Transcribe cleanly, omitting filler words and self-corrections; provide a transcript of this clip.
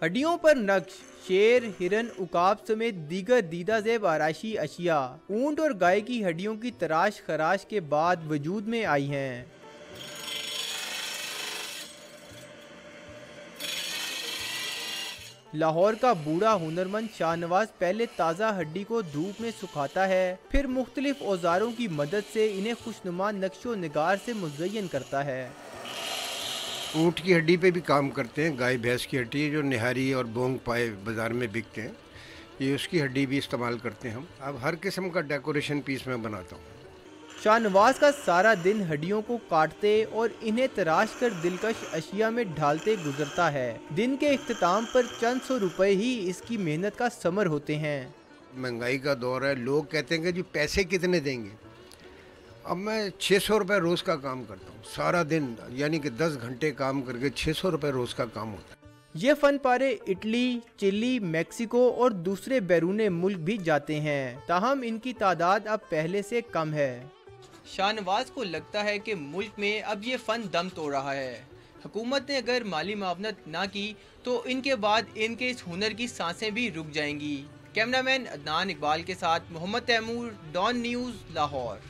हड्डियों पर नक्श, शेर, हिरन, उकाब समेत दीगर दीदा ज़ेब आराशी अशिया ऊंट और गाय की हड्डियों की तराश खराश के बाद वजूद में आई हैं। लाहौर का बूढ़ा हुनरमंद शाहनवाज पहले ताज़ा हड्डी को धूप में सुखाता है, फिर मुख्तलिफ औजारों की मदद से इन्हें खुशनुमा नक्शो निगार से मुज़य्यन करता है। ऊँट की हड्डी पे भी काम करते हैं, गाय भैंस की हड्डी जो निहारी और बोंग पाए बाज़ार में बिकते हैं, ये उसकी हड्डी भी इस्तेमाल करते हैं हम। अब हर किस्म का डेकोरेशन पीस मैं बनाता हूँ। शाहनवाज का सारा दिन हड्डियों को काटते और इन्हें तराश कर दिलकश अशिया में ढालते गुजरता है। दिन के इख्तिताम पर चंद सौ रुपए ही इसकी मेहनत का समर होते हैं। महंगाई का दौर है, लोग कहते हैं कि जी पैसे कितने देंगे। अब मैं 600 रुपये रोज़ का काम करता हूँ सारा दिन, यानी कि 10 घंटे काम करके 600 रुपये रोज़ का काम होता है। ये फन पारे इटली, चिली, मेक्सिको और दूसरे बैरूने मुल्क भी जाते हैं, ताहम इनकी तादाद अब पहले से कम है। शाहनवाज को लगता है कि मुल्क में अब ये फन दम तोड़ रहा है। हुकूमत ने अगर माली मुआवनत ना की तो इनके बाद इनके इस हुनर की सांसें भी रुक जाएंगी। कैमरामैन अदनान इकबाल के साथ मोहम्मद तैमूर, डॉन न्यूज़, लाहौर।